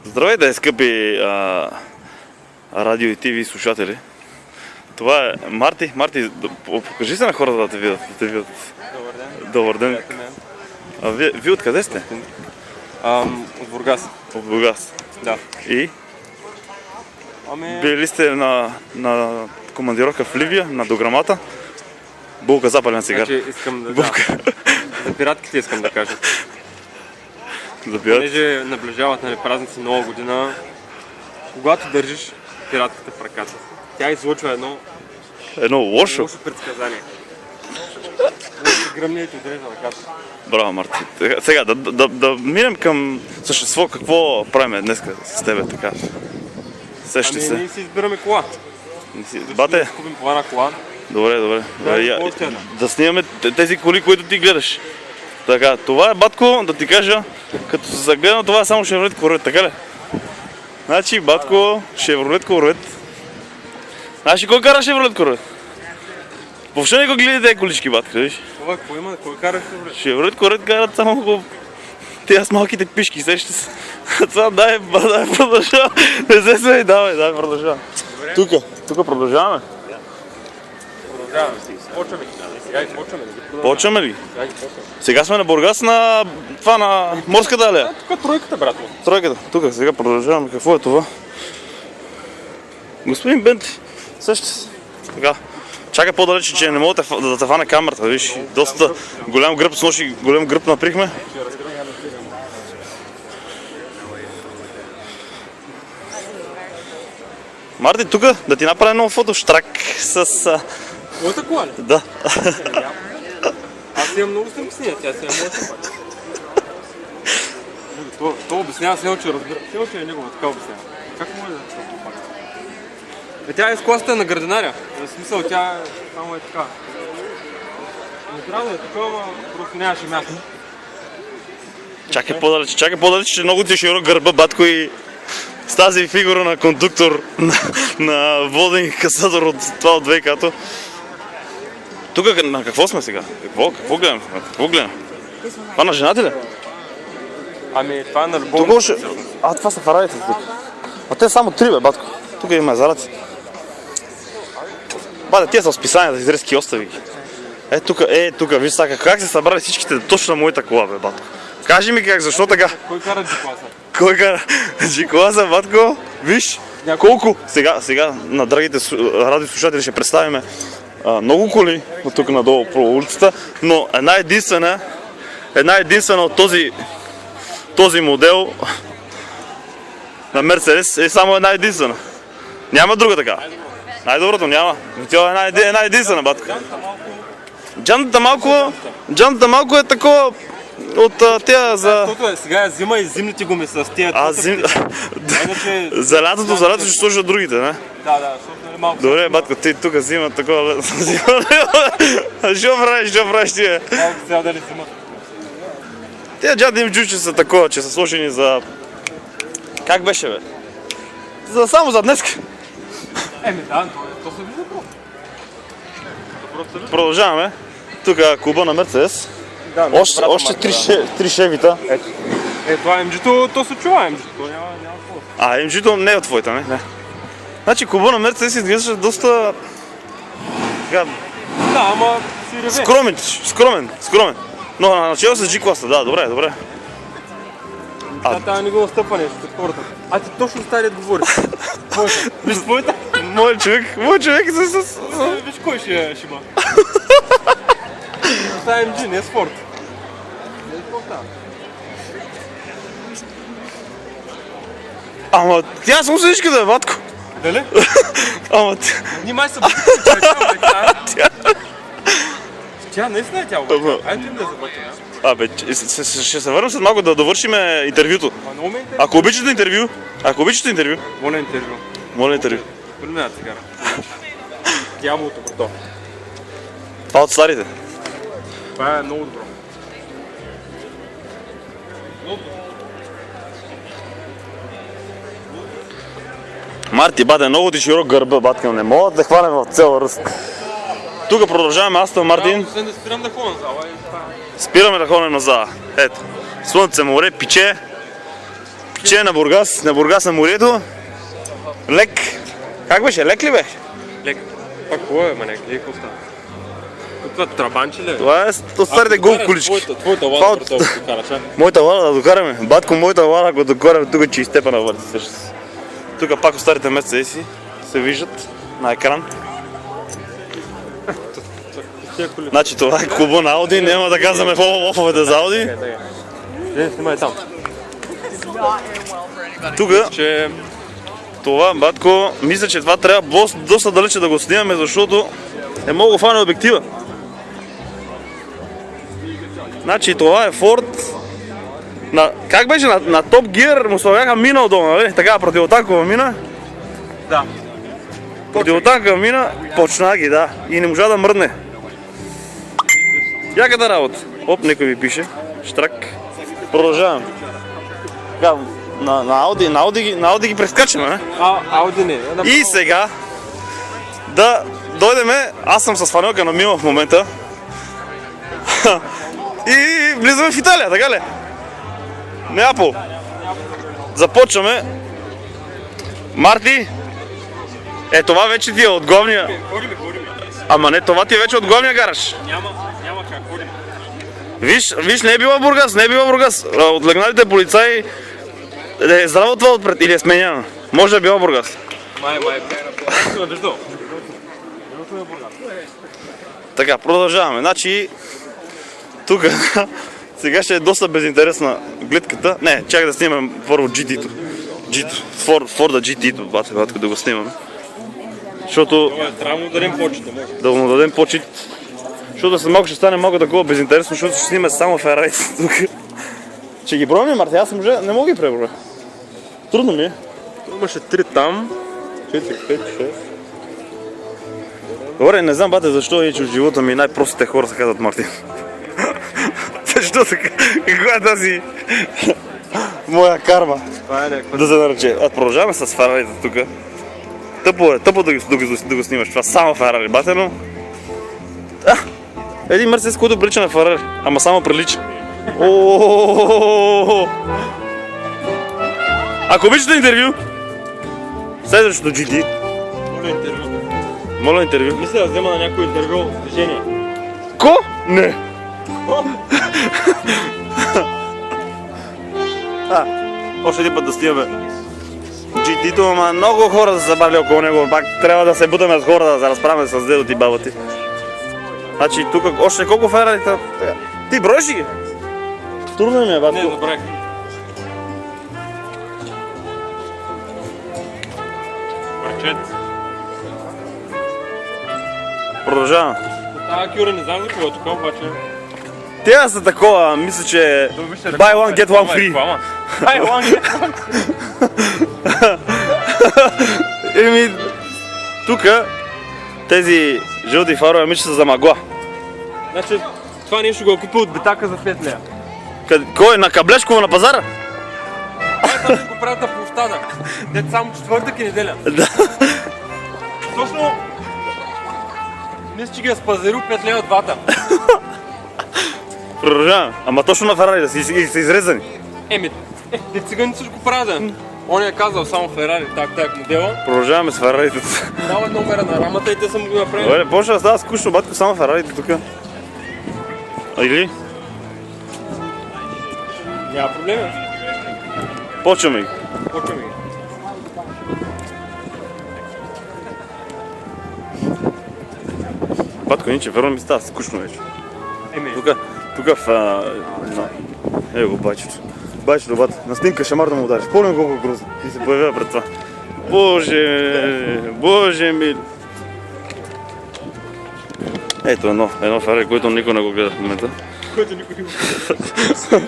Здравейте, скъпи радио и ТВ слушатели. Това е Марти. Марти, покажи се на хората да те видят. Добър ден. Добър ден. Вие откъде сте? От Бургас. От Бургас. Да. И? Били сте на командировка в Ливия, на Дограмата. Булка запален цигар. Значи искам да... Булка. За пиратките искам да кажа. За пират? Понеже наближават празници Нова година, когато държиш пиратката в ръката, тя излъчва Едно лошо предсказание. Гръмне и ти отрежа ръката. Браво, Марти. Сега, да минем към същество. Какво правим днес с тебе, така? Сещи се. Ние си избираме кола. Бате? Да купим по една кола. Добре. Да, да снимаме тези коли, които ти гледаш. Така, това е, батко, да ти кажа, като се загледам, това е само Chevrolet Corvette, така ли? Значи, батко, Chevrolet Corvette. Знаеш ли кой кара Chevrolet Corvette? Въобще не го гледай тези колички, батко, виж? Това какво има? Кой кара Chevrolet? Chevrolet Corvette карат само тези с малките пишки, сеща се. Това дай продължава. Не се смей, давай продължава. Тук продължаваме. Продължаваме. Почваме ли? Сега сме на Бургас, на морската алея. Тук тройката, брат. Тройката. Тук сега продължаваме. Какво е това? Господин Бенти, също се. Така. Чакай по-далече, че не мога да те фане камерата, виж. Доста голям гръб, с нощи голям гръб наприхме. Марти, тук да ти направя едно фотоштрак с... Моята кола ли? Да. Аз имам много снимки с нея, тя си е моята. Това обяснява се, че разбира. Се е негова, така обяснява. Как може да се това? Тя е с класата на градинаря. В смисъл, тя само е така. Не трябва да е такова, но просто нямаше място. Чакай по-далече, че много ти е широко гърба, батко, и с тази фигура на кондуктор, на воден касатор от това от ВК-то. Тук на какво сме сега? Какво гледам? Това на жената ли? Ами това е на любовно. Това са фарадите тук. А те само три, бе, батко. Тук има зараци. Бате, тия са в списанията, изрезки остави ги. Тук, виж сега, как се събрали всичките точно на моята кола, бе, батко. Кажи ми как, защо така? Кой кара G-класа? Кой кара G-класа, батко? Виж, колко? Сега на драгите радиослушатели ще представим много коли от тук надолу по улицата, но една единствена от този модел на Мерцедес е само една единствена. Няма друга така. Най-доброто няма. Тя е една единствена, батка. Джантата малко е такова от тя за... Сега е зима и зимните гуми с тия... За лятото ще сложат другите, не? Да, защото малко... Добре, батко, ти тук зима такова... Що правиш тия? Малко сега дали зима. Тия джанти им джучи са такова, че са сложени за... Как беше, бе? Само за днеска. Да, то се вижда просто. Продължаваме. Тук е клуба на Мерцедес. Още три шевита. Това MG-то, то се чува MG-то, няма какво. MG-то не е от твоята, не? Значи клуба на Мерцедес изглеждаше доста... Да, ама си реве. Скромен. Но начало с G-класа, да, добре. Тя не го настъпване с хората. Ти точно старият говориш. Виж твоята? Мой човек с... Виж кой ще има. Това е MG, не е спорт. Ама тя само седичка да е, батко. Дали? Внимай се бъде, тя наистина е тя обаче. Айде да забачим. Ще се върнем след малко да довършим интервюто. Ако обичате интервю. Моля интервю. Примерно цигара. Дяволото брато. Това от старите. Това е много добро. Марти, бате, много ти широк гърба, батка, не мога да те хванем в цел ръст. Тук продължаваме Астон Мартин. Да спирам да ходя назад. Спираме да ходим назад. Ето. Слънце, море, пиче. че е на Бургас на морето. Лек. Как беше? Лек ли беше? Лек. Пак какво е, маняк? Лек остава. Това трабанче ли е? Това е от старите голф колички. Твоята лада пред това го караш, а? Моята лада да докараме. Батко, моята лада, ако докараме тук, че изтепа на върти. Тук пак от старите месеца си се виждат на екран. Значи това е клуба на Ауди, няма да казваме лофовете за Ауди. Не, снимай там. Тук, Че... това, батко, мисля, че това трябва доста далече да го снимаме, защото е много фане обектива. Значи това е Ford. Как беше? На Top Gear му слагаха мина отдолу, нали? Така, противотанкова мина. Да. Противотанкова мина, почна ги, да. И не можа да мръдне. Яката работа. Оп, некой ми пише. Штрак. Продължавам. Така, на Ауди ги прескачаме, не? Ауди не. И сега да дойдеме, аз съм с фанелка на Мила в момента. И влизаме в Италия, така ли? Неапол. Започваме. Марти. Това вече ти е от главния. Ама не, това ти е вече от главния гараж. Няма как, ходим. Виж, не е била Бургас. От легналите полицаи е заработва отпред или е сменяна. Може да е била Бургас. Май, аз съм виждал. Така, продължаваме. Значи, тук сега ще е доста безинтересна гледката. Не, чакай да снимам първо GT-то. Форда GT-то, батко, да го снимаме. Защото... Трябва да му дадем почета, може. Да му дадем почет. Защото след малко ще стане малко такова безинтересно, защото ще снимаме само Ферарите тук. Ще ги броим ли, Марти? Аз не мога ги преброя. Трудно ми е. Имаше 3 там. 4, 5, 6. Добре, не знам, бате, защо е, че в живота ми най-простите хора се казват Мартин. Защо така? Каква е тази моя карма? Това е някаква. Да се нарече. Продължаваме с Ферарите тук. Тъпо да го снимаш. Това само Ферари, бате, но... Един Мерцедес, който прилича на Ферари. Ама само прилича. Ако обичате интервю, следващото GT. Моля интервю. Мисля да взема на някой интервю с движение. Ко? Не. Още един път да снимаме GT-то, ама много хора са забавили около него. Пак трябва да се бутаме с хора, да се разправяме с дедо ти, баба ти. Значи тук още колко Ферарите? Ти броиш ги? Трудно ми е, батко. Не, добре. Марчет. Продължавам. Тая кюра не знам за кого е тук, обаче... Тя са такова, мисля, че buy one get one free. Buy one get one. Еми, тука тези жълти фарове мисля са за магла. Значи, това нещо го е купил от битака за 5 лея. Кой? На Каблешково на пазара? Това ще го правят на площада. Дето само четвъртък и неделя. Да. Точно... Мисля, че ги е спазарил 5 лея от двата. Продължавам. Ама точно на Ферари да са изрезани. Те циганици го правят. Он е казал само Ферари, так модела. Продължаваме с Ферарите. Дава номера на рамата и те са му го направили. Добре, почва да става скучно, батко, само Ферарите тук. Или? Няма проблеми. Почваме ги. Почваме ги. Батко, ниче, верно ми става скучно вече. Тук в... Его байчето. Байчето, бат, на снимка шамар да му удариш. Помня колко грозно. И се появява пред това. Боже ми. Ето едно Ферари, което никой не го гледа в момента. Който никой не го гледа.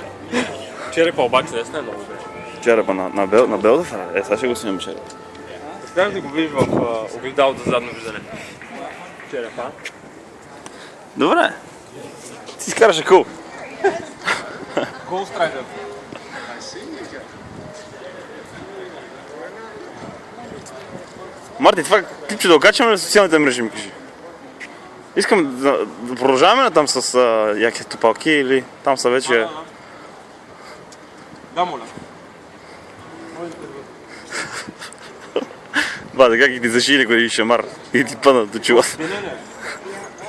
Черепа обаче не е много добре. Черепа на белда Ферари? Сега ще го снимам черепа. Успях да го видиш в огледалото за задно виждане. Черепа. Добре. Ти си караше кул. Ghost Rider. Марти, това клипче да окачаме на социалните мрежи, ми кажи. Искам да продължаваме там с яки топалки или там са вече... Да, моля. Баде, как и ти зашили, кой шамар и ти паднат очила. Не.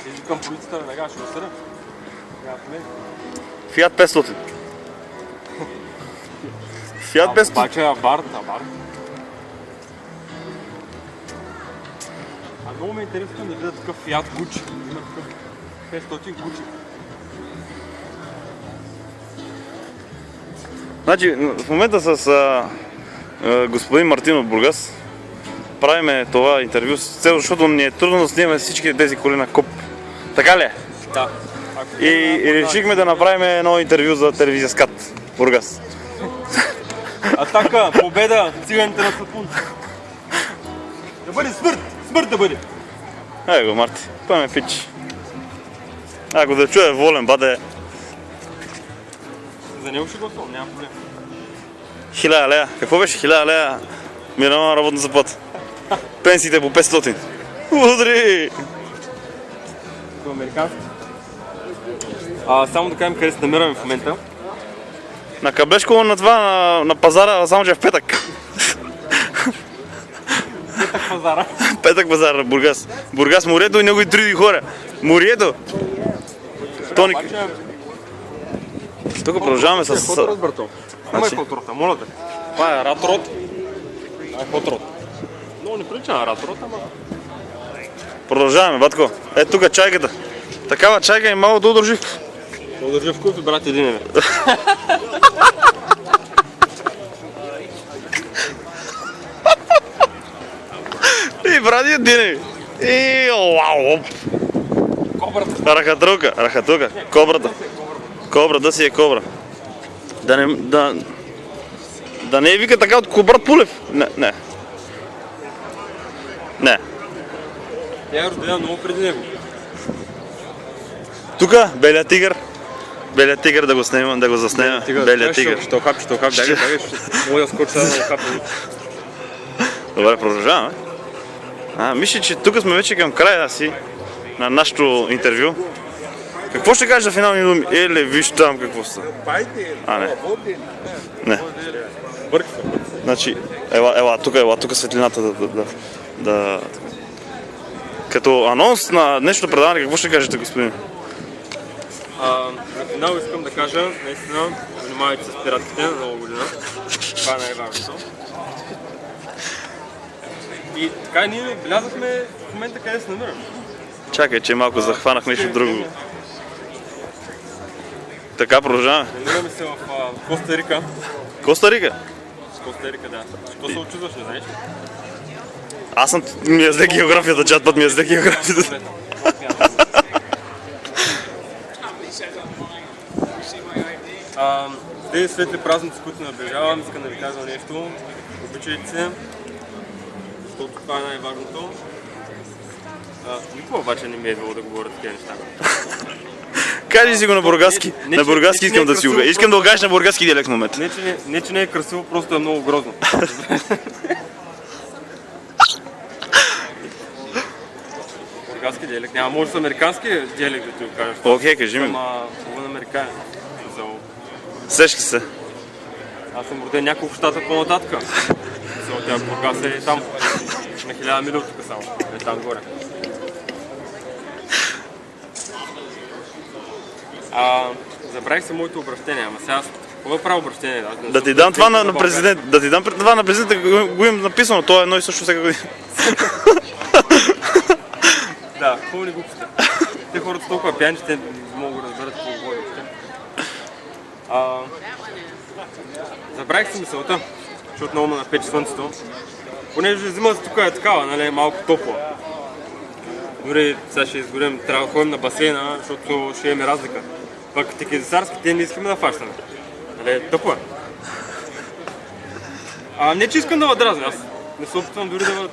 Иди към полицията, веднага ще го съда. Фиат 500. Фиат 500. Обаче абарт. Много ме интересно да видя такъв Fiat Gucci. Има такъв 500 Gucci. Значи, в момента с господин Мартин от Бургас правиме това интервю с цел, защото ни е трудно да снимаме всички тези коли на КОП. Така ли е? Да. И решихме да направим едно интервю за телевизия СКАТ Бургас. Атака, победа, циганите на Сапун. Да бъде смърт да бъде. Ей го, Марти, той ме пич. Ако да чуе волен, баде За него ще гласувам, няма проблем. 1000 лея. Какво беше 1000 лея? Минимална работна заплата. Пенсиите по 500. Удри! Като американски. Само да кажем къде се намираме в момента. На Каблешково на това, на пазара, само че е в петък. Пазара. Петък пазар на Бургас. Бургас морето и негови други хора. Морието! Тоник. Тук продължаваме с... Хотрот, брато. Има Хотрота, моля те. Това е Ратрот. Това е Хотрот. Много не прилича на Ратрот, ама... Продължаваме, батко. Ето тук чайката. Такава чайка и малко да удържи. Да удържи в куфи, брат, един е. И брати един. И вау. Кобрата. Рахатрука. Кобрата. Кобрата си е кобра. Да не вика така от Кобрат Пулев. Не. Тя е родена много преди него. Тука, белият тигър. Белият тигър да го снимам, да го заснема. Белият тигър. Ще охапи, бягай. Мога да скоча да охапи. Добре, продължаваме. Мисля, че тук сме вече към края си на нашето интервю. Какво ще кажеш за финални думи? Еле, виж там какво са. Не. Значи, ела тук светлината да... Като анонс на днешното предаване, какво ще кажете, господин? На финал искам да кажа, наистина, внимавайте с пиратките на Нова година. Това е най-важното. И така ние влязахме в момента къде се намираме. Чакай, че малко захванах нещо друго. Така, продължаваме. Намираме се в Коста Рика. Коста Рика? Коста Рика, да. Що се очудваш, не знаеш? Аз съм ми язде географията, чат път ми язде географията. Тези светли празници, които наближавам, искам да ви кажа нещо. Обичайте се, защото това е най-важното. Никога обаче не ми е идвало да говоря такива неща. Кажи си го на бургаски. На бургаски искам да си го. Искам да го кажеш на бургаски диалект в момента. Не, че не е красиво, просто е много грозно. Бургаски диалект. Няма, може с американски диалект да ти го кажеш. Окей, кажи ми. Ама американец. Сещаш се. Аз съм роден няколко щата по-нататъка. Тя Бургас е там. На 1000 мили тук само. Е там горе. Забравих се моето обращение, ама сега какво правя обращение? Да ти дам това на президент. Да ти дам това на президента, го имам написано. То е едно и също всяка година. Да, пълни глупости. Те хората са толкова пияни, че те не могат да разберат какво говорят. Забравих си мисълта, защото много ме напече слънцето. Понеже зимата тук е такава, нали, малко топло. Дори сега ще изгорим, трябва да ходим на басейна, защото ще имаме разлика. Пък текезисарски те не искаме да фащаме. Нали, топло е. Не че искам да дразня, аз не се опитвам дори да...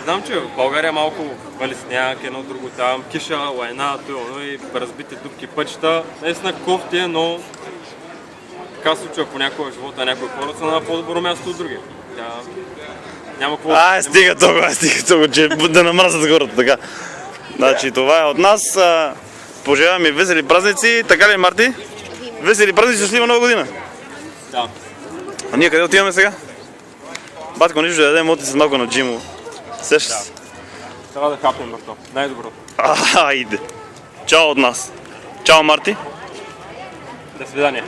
Знам, че в България малко вали сняг, едно друго там, киша, лайна, и разбити дупки пътища. Наистина кофти е, но така се случва понякога в живота, някои хора са на по-добро място от други. Няма какво... Стига толкова, че да намразят хората, така. Значи това е от нас. Пожелаваме весели празници, така ли, Марти? Весели празници, щастлива нова година! Да. А ние къде отиваме сега? Батко, нищо да ядем, моти след малко на джимо. Сещаш се? Трябва да хапнем, брато. Най-доброто. Айде. Чао от нас. Чао, Марти. До свидания.